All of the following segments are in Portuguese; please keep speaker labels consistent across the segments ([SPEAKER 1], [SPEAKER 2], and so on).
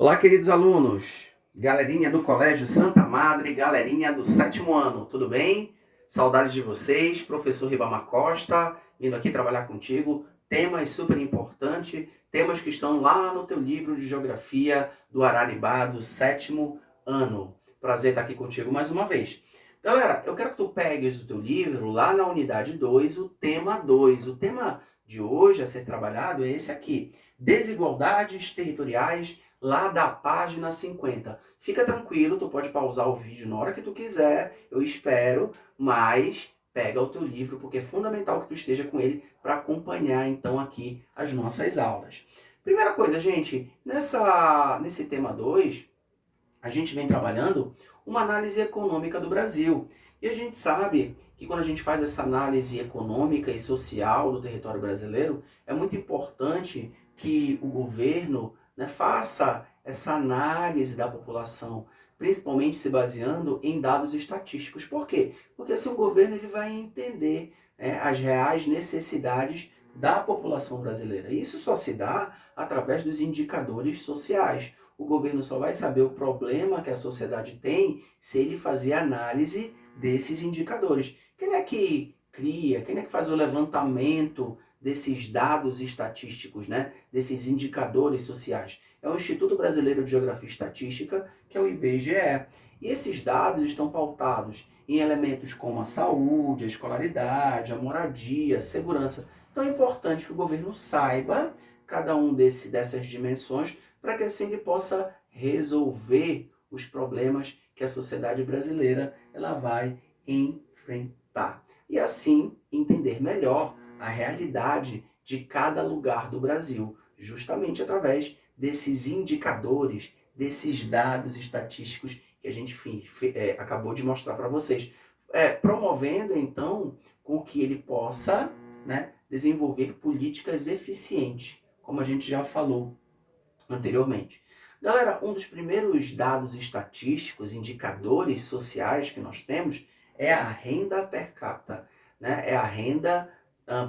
[SPEAKER 1] Olá, queridos alunos, galerinha do Colégio Santa Madre, galerinha do 7º ano, tudo bem? Saudades de vocês, professor Ribamar Costa, vindo aqui trabalhar contigo, temas super importantes, temas que estão lá no teu livro de Geografia do Araribá do 7º ano. Prazer estar aqui contigo mais uma vez. Galera, eu quero que tu pegues do teu livro, lá na unidade 2, o tema 2. O tema de hoje a ser trabalhado é esse aqui, desigualdades territoriais, lá da página 50. Fica tranquilo, tu pode pausar o vídeo na hora que tu quiser, eu espero, mas pega o teu livro, porque é fundamental que tu esteja com ele para acompanhar, então, aqui as nossas aulas. Primeira coisa, gente, nesse tema 2, a gente vem trabalhando uma análise econômica do Brasil. E a gente sabe que quando a gente faz essa análise econômica e social do território brasileiro, é muito importante que o governo, né, faça essa análise da população, principalmente se baseando em dados estatísticos. Por quê? Porque assim o governo ele vai entender, né, as reais necessidades da população brasileira. Isso só se dá através dos indicadores sociais. O governo só vai saber o problema que a sociedade tem se ele fazer análise desses indicadores. Quem é que cria, quem é que faz o levantamento desses dados estatísticos, né? Desses indicadores sociais? É o Instituto Brasileiro de Geografia e Estatística, que é o IBGE. E esses dados estão pautados em elementos como a saúde, a escolaridade, a moradia, a segurança. Então é importante que o governo saiba cada um dessas dimensões para que assim ele possa resolver os problemas que a sociedade brasileira ela vai enfrentar. E assim entender melhor a realidade de cada lugar do Brasil, justamente através desses indicadores, desses dados estatísticos que a gente acabou de mostrar para vocês. Promovendo, então, com que ele possa, né, desenvolver políticas eficientes, como a gente já falou anteriormente. Galera, um dos primeiros dados estatísticos, indicadores sociais que nós temos é a renda per capita, né? É a renda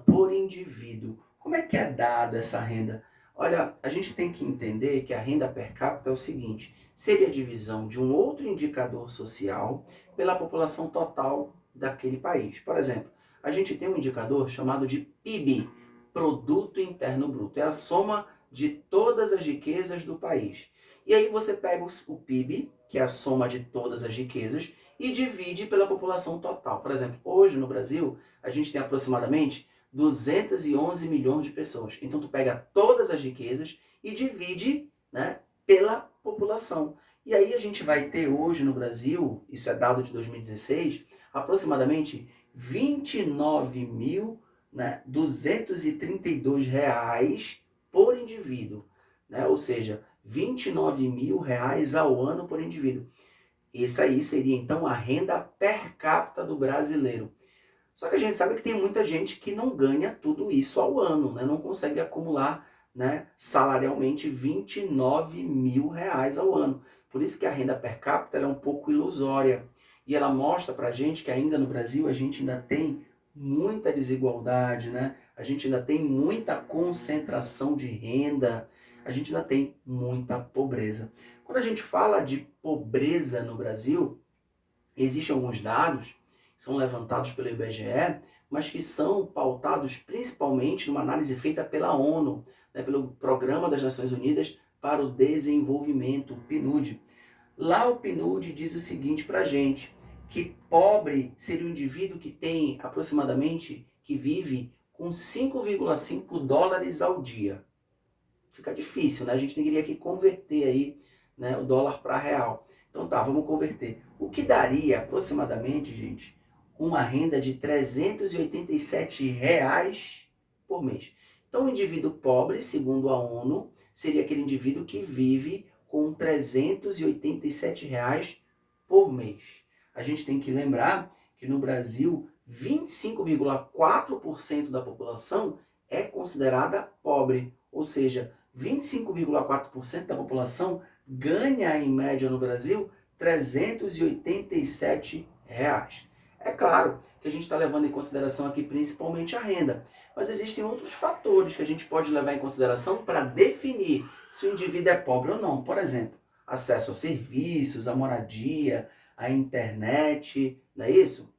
[SPEAKER 1] por indivíduo. Como é que é dada essa renda? Olha, a gente tem que entender que a renda per capita é o seguinte, seria a divisão de um outro indicador social pela população total daquele país. Por exemplo, a gente tem um indicador chamado de PIB, Produto Interno Bruto. É a soma de todas as riquezas do país. E aí você pega o PIB, que é a soma de todas as riquezas, e divide pela população total. Por exemplo, hoje no Brasil, a gente tem aproximadamente 211 milhões de pessoas. Então tu pega todas as riquezas e divide, né, pela população. E aí a gente vai ter hoje no Brasil, isso é dado de 2016, aproximadamente 29.232 reais por indivíduo, né? Ou seja, 29 mil reais ao ano por indivíduo. Isso aí seria então a renda per capita do brasileiro. Só que a gente sabe que tem muita gente que não ganha tudo isso ao ano, né? Não consegue acumular, né, salarialmente 29 mil reais ao ano. Por isso que a renda per capita é um pouco ilusória. E ela mostra pra gente que ainda no Brasil a gente ainda tem muita desigualdade, né? A gente ainda tem muita concentração de renda, a gente ainda tem muita pobreza. Quando a gente fala de pobreza no Brasil, existem alguns dados que são levantados pelo IBGE, mas que são pautados principalmente numa análise feita pela ONU, né, pelo Programa das Nações Unidas para o Desenvolvimento, o PNUD. Lá o PNUD diz o seguinte para a gente, que pobre seria o indivíduo que tem aproximadamente, que vive com 5,5 dólares ao dia. Fica difícil, né? A gente teria que converter aí, né, o dólar para real. Então tá, vamos converter. O que daria aproximadamente, gente, uma renda de 387 reais por mês. Então o indivíduo pobre, segundo a ONU, seria aquele indivíduo que vive com 387 reais por mês. A gente tem que lembrar que no Brasil, 25,4% da população é considerada pobre, ou seja, 25,4% da população ganha, em média no Brasil, 387 reais. É claro que a gente está levando em consideração aqui principalmente a renda, mas existem outros fatores que a gente pode levar em consideração para definir se o indivíduo é pobre ou não. Por exemplo, acesso a serviços, a moradia, a internet, não é isso?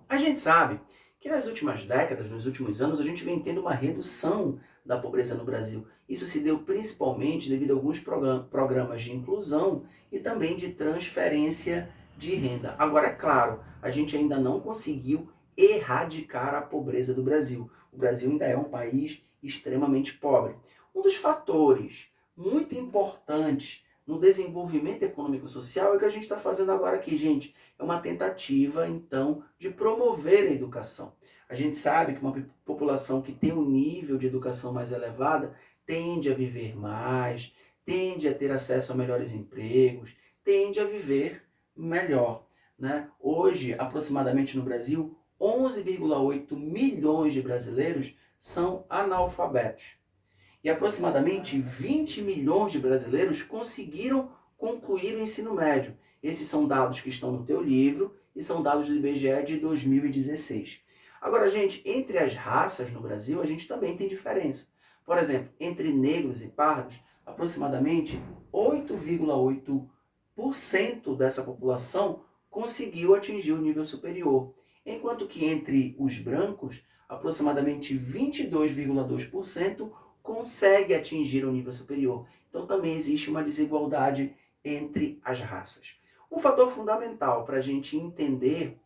[SPEAKER 1] A gente sabe que nas últimas décadas, nos últimos anos, a gente vem tendo uma redução da pobreza no Brasil. Isso se deu principalmente devido a alguns programas de inclusão e também de transferência de renda. Agora, é claro, a gente ainda não conseguiu erradicar a pobreza do Brasil. O Brasil ainda é um país extremamente pobre. Um dos fatores muito importantes no desenvolvimento econômico e social é o que a gente está fazendo agora aqui, gente. É uma tentativa, então, de promover a educação. A gente sabe que uma população que tem um nível de educação mais elevada tende a viver mais, tende a ter acesso a melhores empregos, tende a viver melhor, né? Hoje, aproximadamente no Brasil, 11,8 milhões de brasileiros são analfabetos. E aproximadamente 20 milhões de brasileiros conseguiram concluir o ensino médio. Esses são dados que estão no teu livro e são dados do IBGE de 2016. Agora, gente, entre as raças no Brasil, a gente também tem diferença. Por exemplo, entre negros e pardos, aproximadamente 8,8% dessa população conseguiu atingir o nível superior, enquanto que entre os brancos, aproximadamente 22,2% consegue atingir o nível superior. Então também existe uma desigualdade entre as raças. Um fator fundamental para a gente entender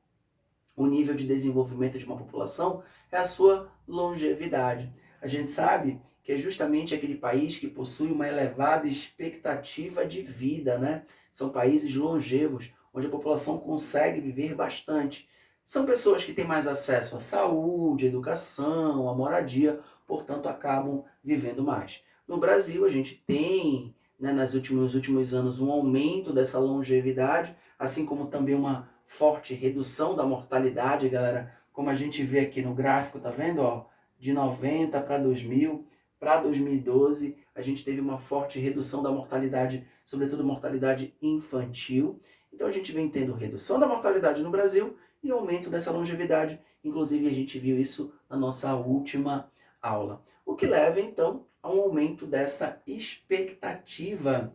[SPEAKER 1] o nível de desenvolvimento de uma população é a sua longevidade. A gente sabe que é justamente aquele país que possui uma elevada expectativa de vida, né? São países longevos, onde a população consegue viver bastante. São pessoas que têm mais acesso à saúde, à educação, à moradia, portanto acabam vivendo mais. No Brasil, a gente tem, né, nos últimos anos, um aumento dessa longevidade, assim como também uma forte redução da mortalidade, galera, como a gente vê aqui no gráfico, tá vendo? Ó, de 90 para 2000, para 2012, a gente teve uma forte redução da mortalidade, sobretudo mortalidade infantil. Então a gente vem tendo redução da mortalidade no Brasil e aumento dessa longevidade. Inclusive a gente viu isso na nossa última aula. O que leva então a um aumento dessa expectativa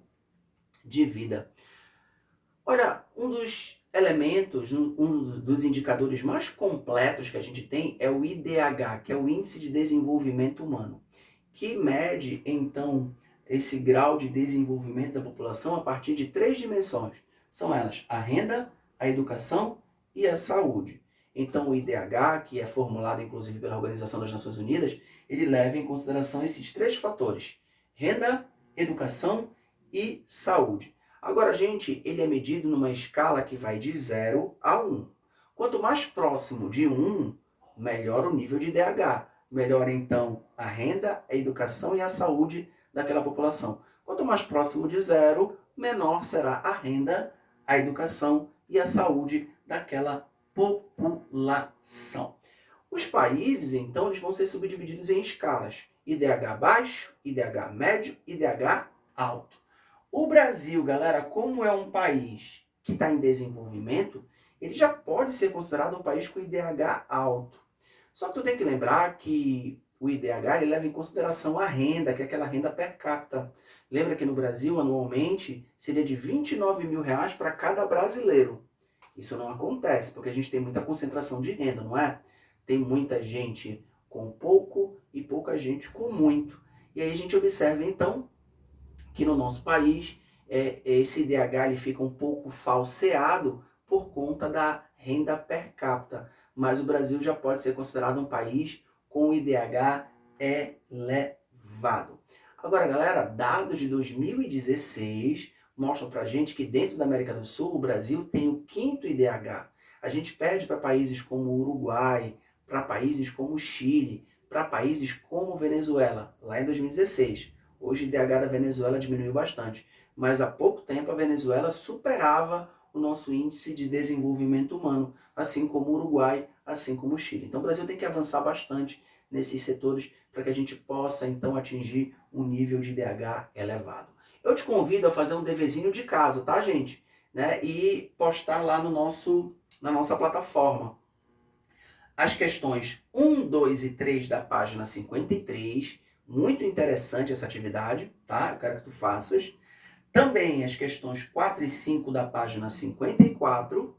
[SPEAKER 1] de vida. Olha, um dos elementos, um dos indicadores mais completos que a gente tem é o IDH, que é o Índice de Desenvolvimento Humano, que mede então esse grau de desenvolvimento da população a partir de 3 dimensões. São elas a renda, a educação e a saúde. Então o IDH, que é formulado inclusive pela Organização das Nações Unidas, ele leva em consideração esses 3 fatores: renda, educação e saúde. Agora, gente, ele é medido numa escala que vai de 0 a 1. Quanto mais próximo de 1, melhor o nível de IDH. Melhor, então, a renda, a educação e a saúde daquela população. Quanto mais próximo de 0, menor será a renda, a educação e a saúde daquela população. Os países, então, eles vão ser subdivididos em escalas: IDH baixo, IDH médio, IDH alto. O Brasil, galera, como é um país que está em desenvolvimento, ele já pode ser considerado um país com IDH alto. Só que tu tem que lembrar que o IDH ele leva em consideração a renda, que é aquela renda per capita. Lembra que no Brasil, anualmente, seria de R$29 mil para cada brasileiro. Isso não acontece, porque a gente tem muita concentração de renda, não é? Tem muita gente com pouco e pouca gente com muito. E aí a gente observa, então, que no nosso país esse IDH ele fica um pouco falseado por conta da renda per capita. Mas o Brasil já pode ser considerado um país com IDH elevado. Agora, galera, dados de 2016 mostram pra gente que dentro da América do Sul, o Brasil tem o 5º IDH. A gente perde para países como o Uruguai, para países como o Chile, para países como Venezuela, lá em 2016. Hoje o IDH da Venezuela diminuiu bastante, mas há pouco tempo a Venezuela superava o nosso índice de desenvolvimento humano, assim como o Uruguai, assim como o Chile. Então o Brasil tem que avançar bastante nesses setores para que a gente possa então atingir um nível de IDH elevado. Eu te convido a fazer um deverzinho de casa, tá, gente? Né? E postar lá no nosso na nossa plataforma. As questões 1, 2 e 3 da página 53, muito interessante essa atividade, tá? Eu quero que tu faças. Também as questões 4 e 5 da página 54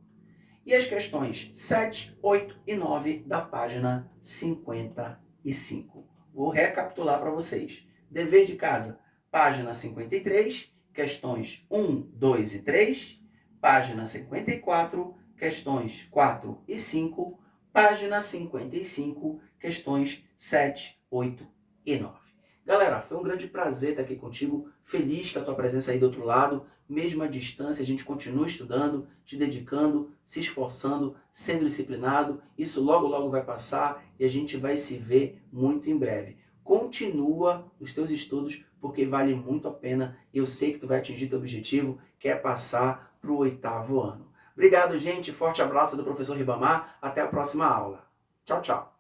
[SPEAKER 1] e as questões 7, 8 e 9 da página 55. Vou recapitular para vocês. Dever de casa, página 53, questões 1, 2 e 3, página 54, questões 4 e 5, página 55, questões 7, 8 e 9. Galera, foi um grande prazer estar aqui contigo, feliz com a tua presença aí do outro lado, mesmo à distância, a gente continua estudando, te dedicando, se esforçando, sendo disciplinado, isso logo logo vai passar e a gente vai se ver muito em breve. Continua os teus estudos, porque vale muito a pena, e eu sei que tu vai atingir teu objetivo, que é passar para o 8º ano. Obrigado, gente, forte abraço do professor Ribamar, até a próxima aula. Tchau, tchau.